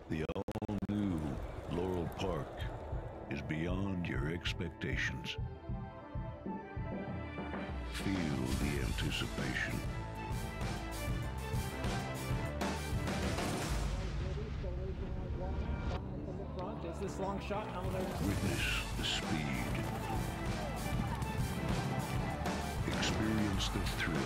The all-new Laurel Park is beyond your expectations. Feel the anticipation. Is this long shot? Witness the speed. Experience the thrill.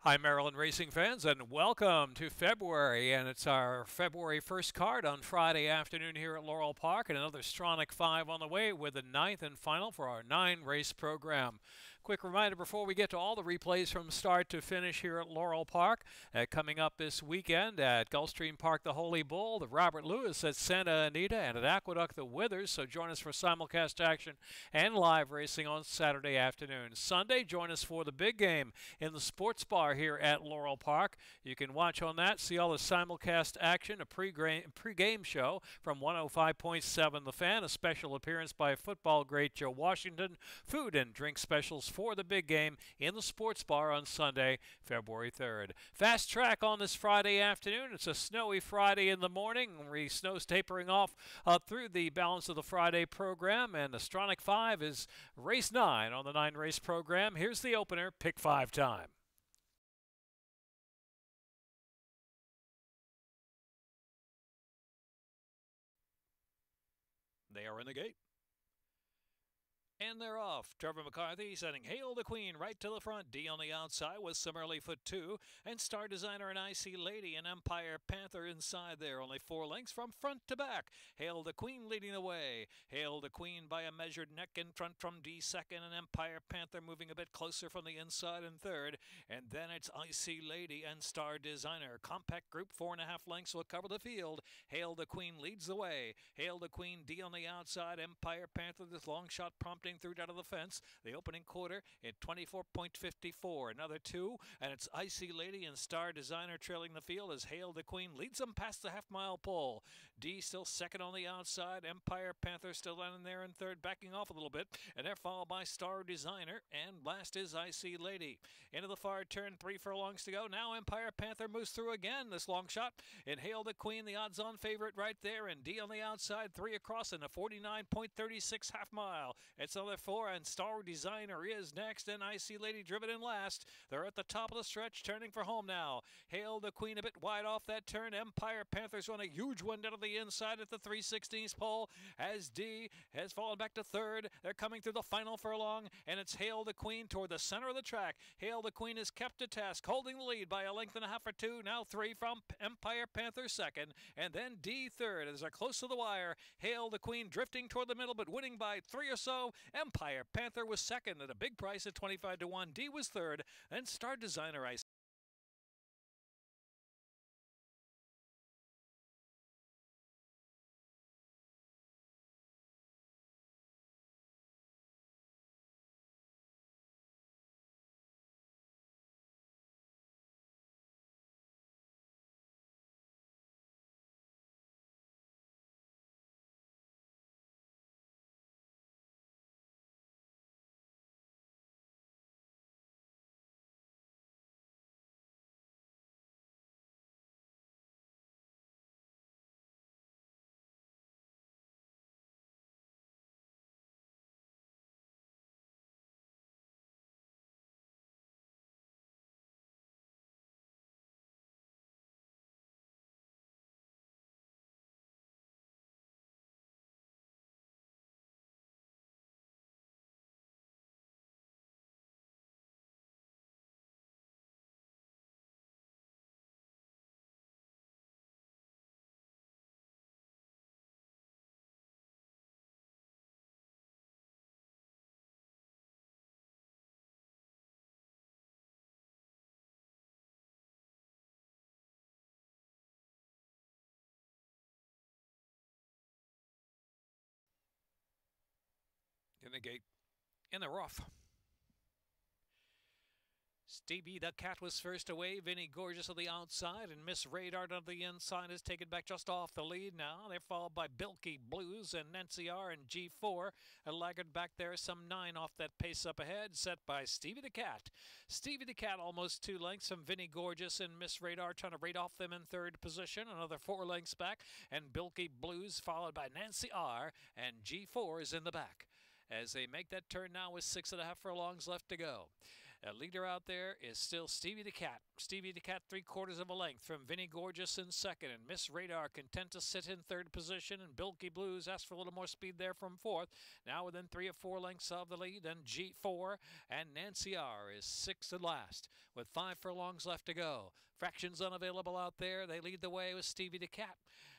Hi, Maryland racing fans, and welcome to February. And it's our February 1st card on Friday afternoon here at Laurel Park, and another Stronach 5 on the way with the 9th and final for our 9-race program. Quick reminder before we get to all the replays from start to finish here at Laurel Park. Coming up this weekend at Gulfstream Park, the Holy Bull, the Robert Lewis at Santa Anita, and at Aqueduct, the Withers. So join us for simulcast action and live racing on Saturday afternoon. Sunday, join us for the big game in the sports bar here at Laurel Park. You can watch on that, see all the simulcast action, a pre-game show from 105.7 The Fan, a special appearance by football great Joe Washington, food and drink specials for the big game in the sports bar on Sunday, February 3rd. Fast track on this Friday afternoon. It's a snowy Friday in the morning. Snow's tapering off through the balance of the Friday program, and the Stronach 5 is race 9 on the 9-race program. Here's the opener, pick 5 time. They are in the gate. And they're off. Trevor McCarthy sending Hail the Queen right to the front. D on the outside with some early foot 2. And Star Designer and IC Lady and Empire Panther inside there. Only 4 lengths from front to back. Hail the Queen leading the way. Hail the Queen by a measured neck in front from D second. And Empire Panther moving a bit closer from the inside in third. And then it's IC Lady and Star Designer. Compact group 4.5 lengths will cover the field. Hail the Queen leads the way. Hail the Queen, D on the outside. Empire Panther, this long shot prompting through down to the fence. The opening quarter at 24.54. Another 2, and it's Icy Lady and Star Designer trailing the field as Hail the Queen leads them past the half-mile pole. D still second on the outside. Empire Panther still down in there in third, backing off a little bit, and they're followed by Star Designer, and last is Icy Lady. Into the far turn, 3 furlongs to go. Now Empire Panther moves through again, this long shot, and Hail the Queen, the odds-on favorite right there, and D on the outside, 3 across in a 49.36 half-mile. It's another 4, and Star Designer is next, and Icy Lady driven in last. They're at the top of the stretch, turning for home now. Hail the Queen a bit wide off that turn. Empire Panthers run a huge one down to the inside at the 3/16 pole, as D has fallen back to third. They're coming through the final furlong, and it's Hail the Queen toward the center of the track. Hail the Queen is kept to task, holding the lead by a length and a half or 2. Now 3 from Empire Panther second, and then D third as they're close to the wire. Hail the Queen drifting toward the middle, but winning by 3 or so. Empire Panther was second at a big price at 25 to 1. D was third, then Star Designer Ice. In the gate, and they're off. Stevie the Cat was first away. Vinny Gorgeous on the outside, and Miss Radar on the inside is taken back just off the lead now. They're followed by Bilky Blues and Nancy R and G4. A laggard back there, some 9 off that pace up ahead, set by Stevie the Cat. Stevie the Cat almost 2 lengths from Vinny Gorgeous and Miss Radar, trying to rate off them in third position. Another 4 lengths back, and Bilky Blues followed by Nancy R, and G4 is in the back. As they make that turn now with 6.5 furlongs left to go. A leader out there is still Stevie the Cat. Stevie the Cat 3/4 of a length from Vinny Gorgeous in second, and Miss Radar content to sit in third position, and Bilky Blues asked for a little more speed there from fourth. Now within 3 or 4 lengths of the lead, and G4 and Nancy R is sixth and last with 5 furlongs left to go. Fractions unavailable out there. They lead the way with Stevie the Cat.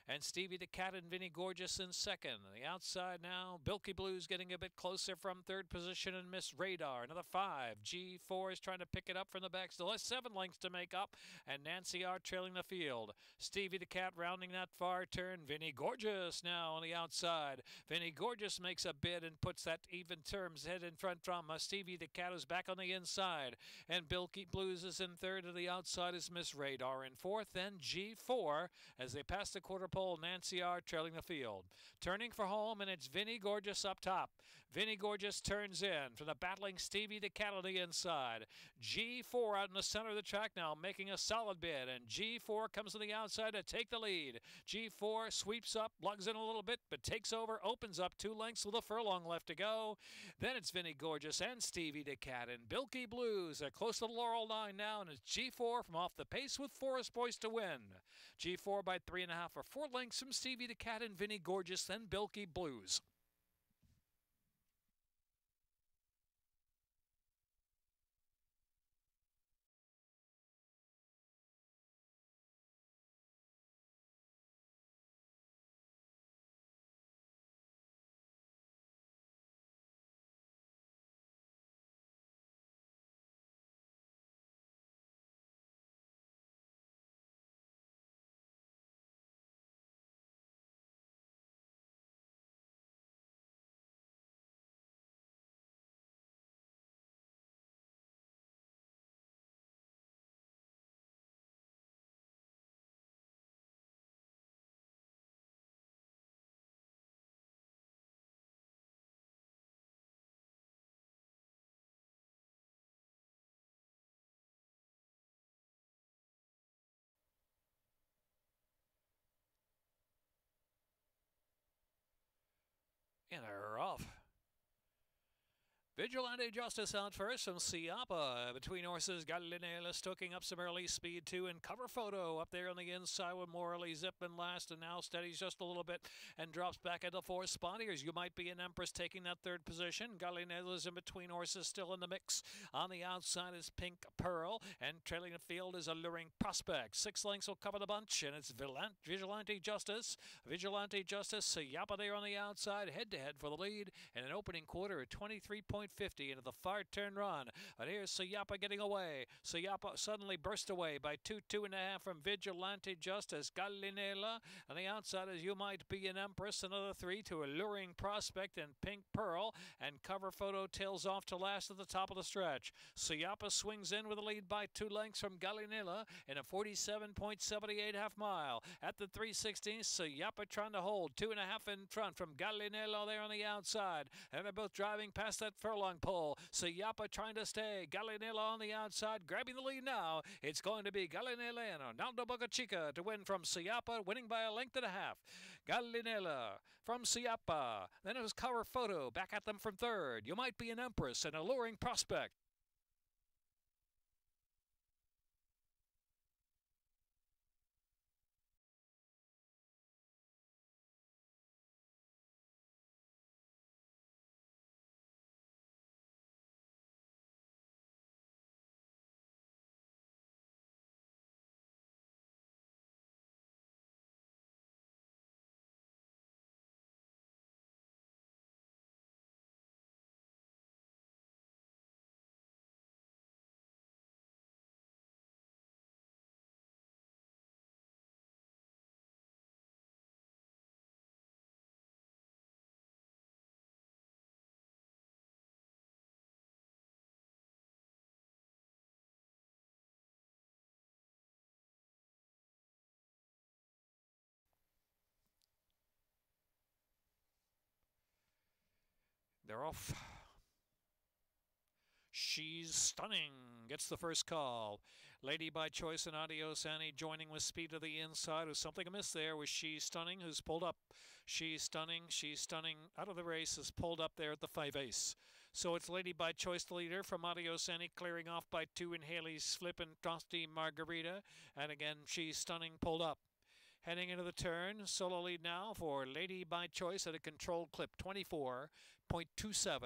And Stevie the Cat and Vinny Gorgeous in second. On the outside now, Bilky Blues getting a bit closer from third position, and Miss Radar. Another 5. G4 is trying to pick it up from the back. Still has 7 lengths to make up, and Nancy R trailing the field. Stevie the Cat rounding that far turn. Vinny Gorgeous now on the outside. Vinny Gorgeous makes a bid and puts that even terms head in front from Stevie the Cat, who's back on the inside. And Bilky Blues is in third. To the outside is Miss Radar in fourth. Then G4 as they pass the quarter pole. Nancy R trailing the field. Turning for home, and it's Vinny Gorgeous up top. Vinny Gorgeous turns in for the battling Stevie the Cat on the inside. G4 out in the center of the track now, making a solid bid, and G4 comes to the outside to take the lead. G4 sweeps up, lugs in a little bit, but takes over, opens up 2 lengths with a furlong left to go. Then it's Vinny Gorgeous and Stevie the Cat, and Bilky Blues are close to the Laurel line now, and it's G4 from off the pace with Forest Boys to win. G4 by 3.5 or 4 lengths from Stevie the Cat and Vinny Gorgeous, then Bilky Blues. And they're off. Vigilante Justice out first from Siapa. Between horses, Gallinella stoking up some early speed too, and Cover Photo up there on the inside with Morley zipping last, and now steadies just a little bit and drops back into 4 spot. Here's You Might Be an Empress taking that third position. Gallinella's in between horses, still in the mix. On the outside is Pink Pearl, and trailing the field is Alluring Prospect. 6 lengths will cover the bunch, and it's Vigilante Justice. Vigilante Justice, Siapa there on the outside, head-to-head for the lead, and an opening quarter at 23.50 into the far turn run. And here's Siapa getting away. Siapa suddenly burst away by 2.5 from Vigilante Justice. Gallinella on the outside as You Might Be an Empress. Another 3 to Alluring Prospect and Pink Pearl. And Cover Photo tails off to last at the top of the stretch. Siapa swings in with a lead by 2 lengths from Gallinella in a 47.78 half mile. At the 3:16, Siapa trying to hold 2.5 in front from Gallinella there on the outside. And they're both driving past that furlong pole. Siapa trying to stay. Gallinella on the outside, grabbing the lead now. It's going to be Gallinella and Arnaldo Bocachica to win from Siapa, winning by a length and a half. Gallinella from Siapa. Then it was Cover Photo back at them from third. You Might Be an Empress and Alluring Prospect. They're off. She's Stunning gets the first call. Lady by Choice and Adios Annie joining with speed to the inside. There's something amiss there with She's Stunning, who's pulled up. She's Stunning out of the race, is pulled up there at the 5 ace. So it's Lady by Choice, the leader, from Adios Annie, clearing off by 2 in Haley's Flip and Frosty Margarita. And again, She's Stunning pulled up. Heading into the turn, solo lead now for Lady by Choice at a controlled clip, 24.27,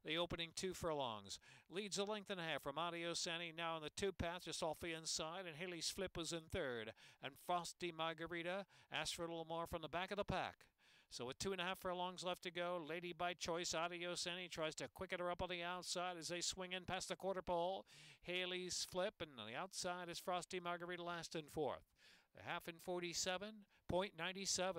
the opening 2 furlongs. Leads a length and a half from Adios Annie, now in the 2 path, just off the inside, and Haley's Flip was in third. And Frosty Margarita asked for a little more from the back of the pack. So with 2.5 furlongs left to go, Lady by Choice, Adios Annie tries to quicken her up on the outside as they swing in past the quarter pole. Haley's Flip, and on the outside is Frosty Margarita last and fourth. The half in 47.97.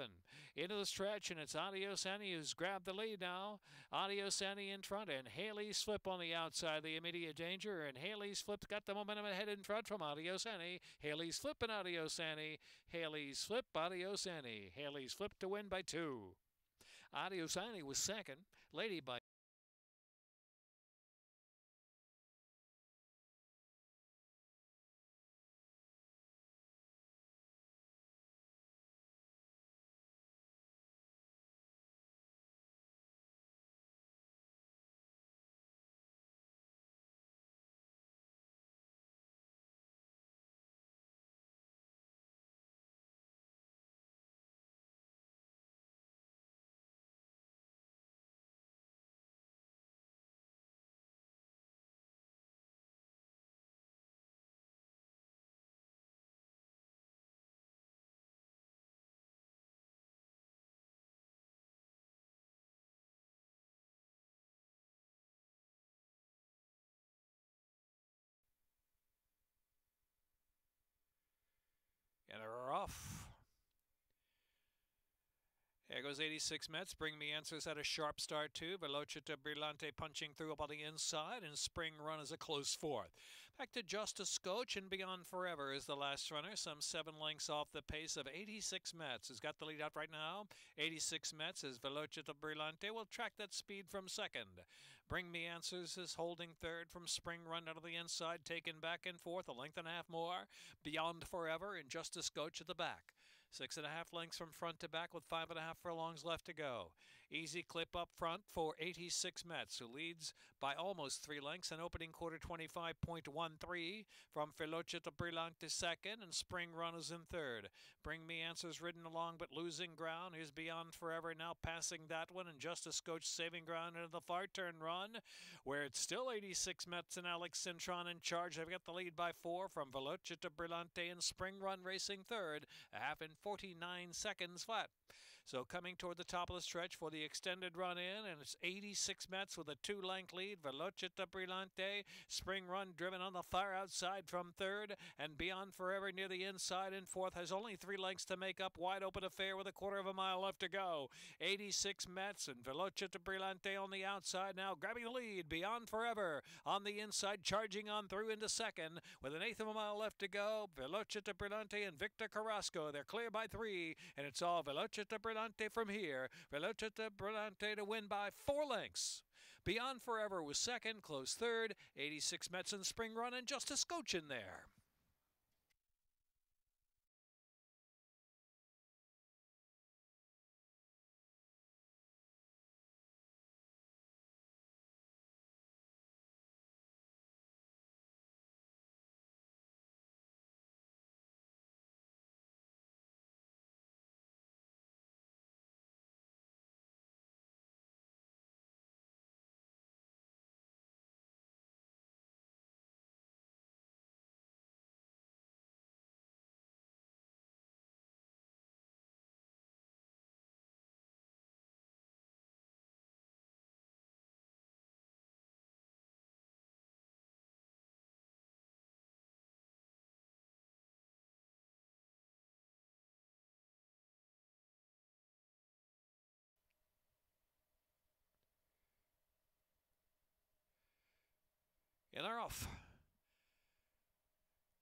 Into the stretch, and it's Adios Annie who's grabbed the lead now. Adios Annie in front, and Haley's Flip on the outside, the immediate danger. And Haley's Flip's got the momentum ahead in front from Adios Annie. Haley's Flip and Adios Annie. Haley's Flip, Adios Annie. Haley's Flip to win by 2. Adios Annie was second. Lady by and are off. There goes 86 Mets. Bring Me Answers at a sharp start too. Velocita Brillante punching through up on the inside, and Spring Run is a close fourth. Back to Justice Scotch, and Beyond Forever is the last runner, some 7 lengths off the pace of 86 Mets. Who's got the lead out right now? 86 Mets is Velocita Brillante. Will track that speed from second. Bring Me Answers is holding third from Spring Run out of the inside, taken back and forth, a length and a half more. Beyond Forever and Justice Scotch at the back. 6.5 lengths from front to back with 5.5 furlongs left to go. Easy Clip up front for 86 Mets, who leads by almost 3 lengths, and opening quarter 25.13 from Velocita Brillante second, and Spring Run is in third. Bring Me Answers ridden along but losing ground. Here's Beyond Forever now passing that one, and Justice Coach saving ground into the far turn run, where it's still 86 Mets and Alex Cintron in charge. They've got the lead by 4 from Velocita Brillante, and Spring Run racing third, a half in 49 seconds flat. So coming toward the top of the stretch for the extended run in, and it's 86 Mets with a 2-length lead. Velocita Brillante, Spring Run driven on the far outside from third, and Beyond Forever near the inside in fourth has only 3 lengths to make up. Wide open affair with a quarter of a mile left to go. 86 Mets and Velocita Brillante on the outside now, grabbing the lead. Beyond Forever on the inside, charging on through into second with an eighth of a mile left to go. Velocita Brillante and Victor Carrasco, they're clear by 3, and it's all Velocita Brillante from here. Velocita Brillante to win by 4 lengths. Beyond Forever was second, close third. 86 Mets and Spring Run, and Justice Coach in there. And they're off.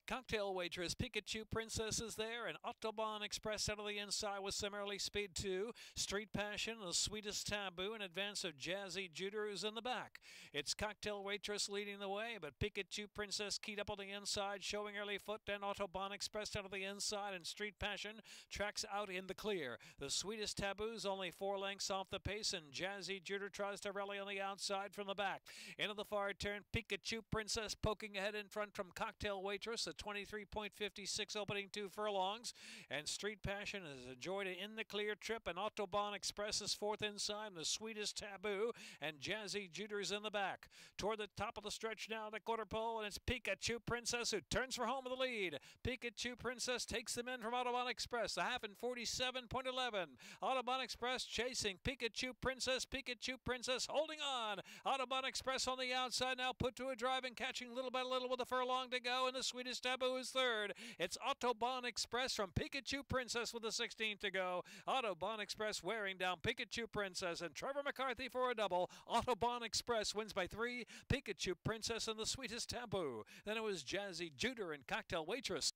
Cocktail Waitress, Pikachu Princess is there, and Autobahn Express out of the inside with some early speed too. Street Passion, The Sweetest Taboo in advance of Jazzy Juder, who's in the back. It's Cocktail Waitress leading the way, but Pikachu Princess keyed up on the inside, showing early foot, and Autobahn Express out of the inside, and Street Passion tracks out in the clear. The Sweetest Taboo's only 4 lengths off the pace, and Jazzy Juder tries to rally on the outside from the back. Into the far turn, Pikachu Princess poking ahead in front from Cocktail Waitress, a 23.56 opening 2 furlongs, and Street Passion has enjoyed it in the clear trip, and Autobahn Express is 4th inside, and The Sweetest Taboo, and Jazzy Juder's in the back. Toward the top of the stretch now, the quarter pole, and it's Pikachu Princess who turns for home with the lead. Pikachu Princess takes them in from Autobahn Express, a half in 47.11. Autobahn Express chasing Pikachu Princess holding on. Autobahn Express on the outside now put to a drive and catching little by little with a furlong to go, and The Sweetest Taboo is 3rd. It's Autobahn Express from Pikachu Princess with a 16th to go. Autobahn Express wearing down Pikachu Princess, and Trevor McCarthy for a double. Autobahn Express wins by 3. Pikachu Princess and The Sweetest Taboo. Then it was Jazzy Juder and Cocktail Waitress.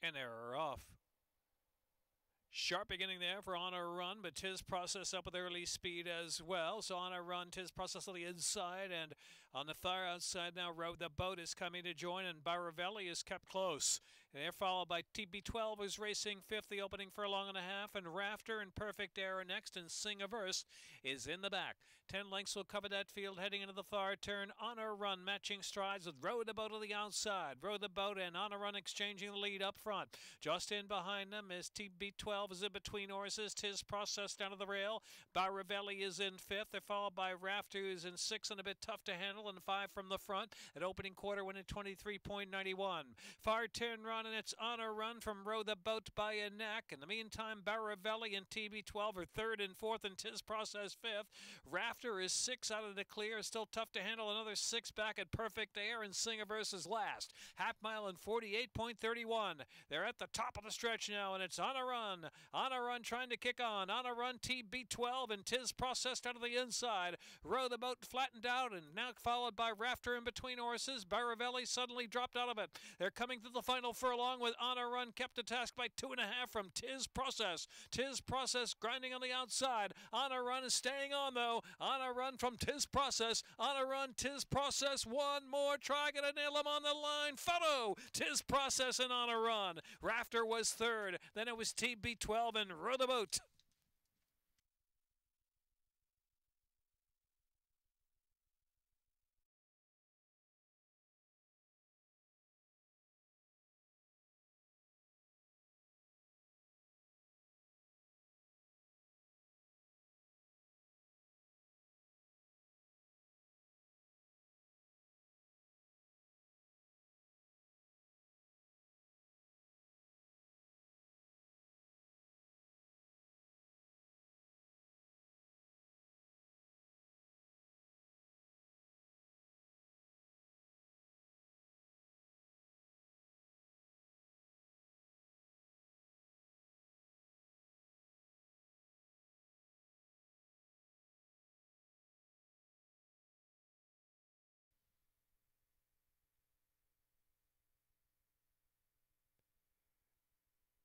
And they're off. Sharp beginning there for On a Run, but Tiz Process up with early speed as well. So On a Run, Tiz Process on the inside, and on the far outside now, Row the Boat is coming to join, and Baravelli is kept close. They're followed by TB12, who's racing 5th, the opening furlong and a half, and Rafter and Perfect Air next, and Sing-A-Verse is in the back. 10 lengths will cover that field heading into the far turn. On a Run matching strides with Row the Boat on the outside. Row the Boat and On a Run exchanging the lead up front. Just in behind them is TB12 is in between horses. Tiz Process down to the rail. Baravelli is in 5th. They're followed by Rafter, who's in 6th and a bit tough to handle, and 5 from the front. At opening quarter went at 23.91. Far turn run, and it's On a Run from Row the Boat by a neck. In the meantime, Baravelli and TB12 are 3rd and 4th, and Tiz Process 5th. Rafter is 6 out of the clear. Still tough to handle. Another 6 back at Perfect Air, and Sing-A-Verse is last. Half mile in 48.31. They're at the top of the stretch now, and it's On a Run. On a Run trying to kick on. On a Run, TB12, and Tiz Process out of the inside. Row the Boat flattened out, and now followed by Rafter in between horses. Baravelli suddenly dropped out of it. They're coming to the final furlong with On a Run kept to task by 2.5 from Tiz Process. Tiz Process grinding on the outside. On a Run is staying on though. On a Run from Tiz Process. On a Run, Tiz Process. One more try, gonna nail him on the line. Follow Tiz Process and On a Run. Rafter was 3rd. Then it was TB12 and Row the Boat.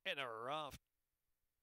And a rough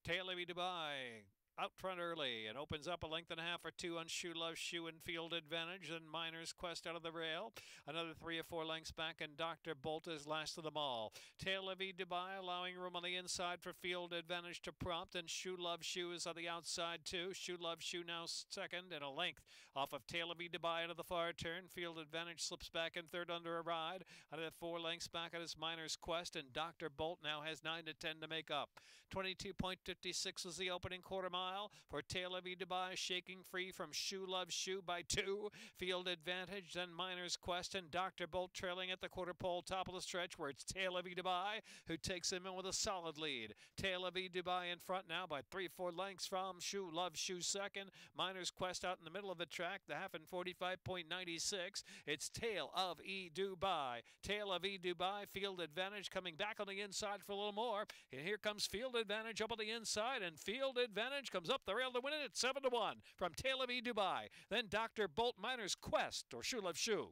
Tail of Dubai out front early and opens up a length and a half or two on Shoe Love Shoe and Field Advantage. Then Miner's Quest out of the rail. Another 3 or 4 lengths back, and Dr. Bolt is last of them all. Tail of E Dubai allowing room on the inside for Field Advantage to prompt, and Shoe Love Shoe is on the outside too. Shoe Love Shoe now second and a length off of Tail of E Dubai into the far turn. Field Advantage slips back in third under a ride. Another 4 lengths back at his Miner's Quest, and Dr. Bolt now has 9 to 10 to make up. 22.56 is the opening quarter mile for Tail of E Dubai, shaking free from Shoe Love Shoe by 2. Field Advantage, then Miner's Quest, and Dr. Bolt trailing at the quarter pole, top of the stretch, where it's Tail of E Dubai who takes him in with a solid lead. Tail of E Dubai in front now by 3-4 lengths from Shoe Love Shoe second. Miner's Quest out in the middle of the track, the half in 45.96. It's Tail of E Dubai. Tail of E Dubai, Field Advantage coming back on the inside for a little more. And here comes Field Advantage up on the inside, and Field Advantage comes up the rail to win it at 7 to 1 from Tail of E Dubai. Then Dr. Bolt, Miner's Quest, or Shoe Love Shoe.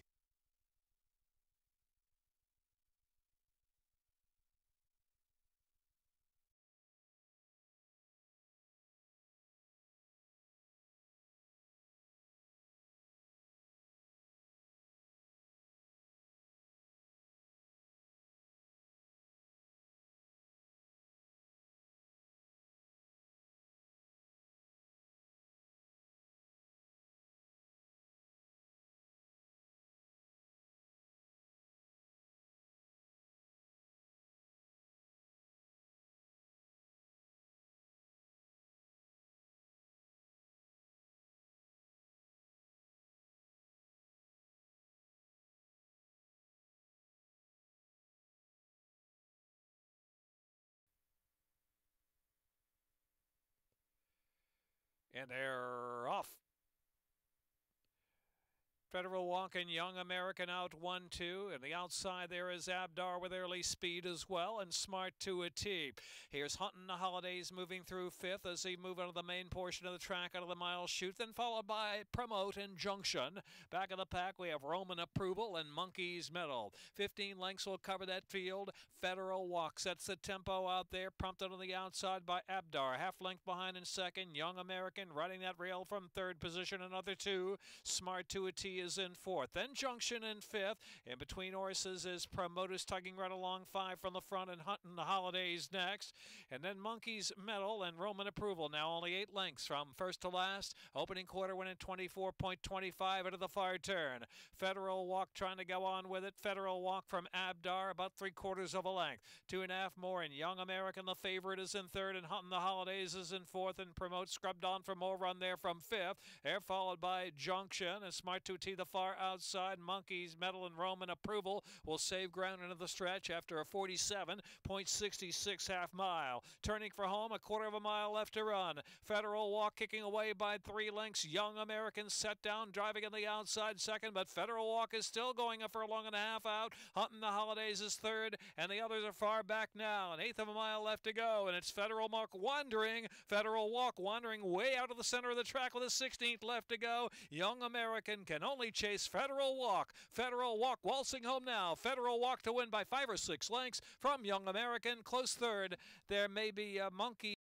And they're off. Federal Walk and Young American out 1-2, and the outside there is Abdar with early speed as well, and Smart to a T. Here's Huntin' the Holidays moving through fifth as he move out of the main portion of the track out of the mile chute, then followed by Promote and Junction. Back of the pack we have Roman Approval and Monkey's Medal. 15 lengths will cover that field. Federal Walk sets the tempo out there, prompted on the outside by Abdar. Half length behind in second. Young American riding that rail from third position, another 2. Smart to a T is in fourth. Then Junction in fifth. In between horses is Promoters tugging right along 5 from the front, and Huntin' the Holidays next. And then Monkey's Medal and Roman Approval. Now only 8 lengths from first to last. Opening quarter went in 24.25 into the far turn. Federal Walk trying to go on with it. Federal Walk from Abdar about 3/4 of a length. 2.5 more, and Young American, the favorite, is in third, and Huntin' the Holidays is in fourth, and Promote scrubbed on for more run there from fifth. They're followed by Junction and Smart to T the far outside. Monkey's Medal and Roman Approval will save ground into the stretch after a 47.66 half mile. Turning for home, 1/4 mile left to run. Federal Walk kicking away by 3 lengths. Young American set down, driving on the outside second, but Federal Walk is still going a furlong and a half out. Huntin' the Holidays is third, and the others are far back now. 1/8 of a mile left to go, and it's Federal Walk wandering. Federal Walk wandering way out of the center of the track with a 16th left to go. Young American can only chase Federal Walk. Federal Walk waltzing home now. Federal Walk to win by 5 or 6 lengths from Young American. Close third. There may be a Monkey.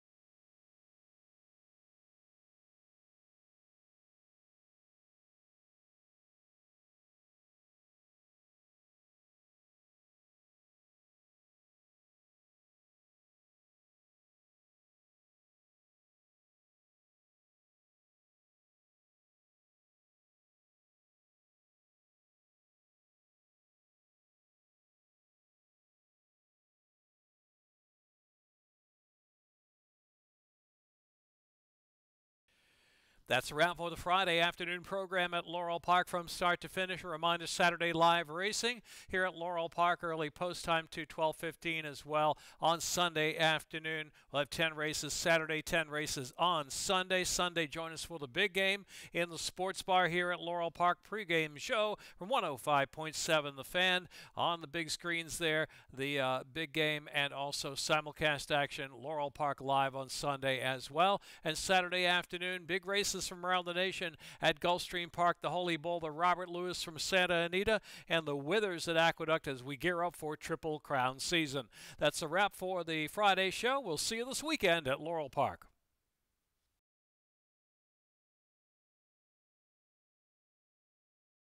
That's a wrap for the Friday afternoon program at Laurel Park from start to finish. A reminder, Saturday live racing here at Laurel Park, early post time to 12:15 as well. On Sunday afternoon, we'll have 10 races Saturday, 10 races on Sunday. Sunday, join us for the big game in the sports bar here at Laurel Park. Pregame show from 105.7 The Fan. On the big screens there, the big game, and also simulcast action, Laurel Park live on Sunday as well. And Saturday afternoon, big races from around the nation at Gulfstream Park, the Holy Bull, the Robert Lewis from Santa Anita, and the Withers at Aqueduct as we gear up for Triple Crown season. That's a wrap for the Friday show. We'll see you this weekend at Laurel Park.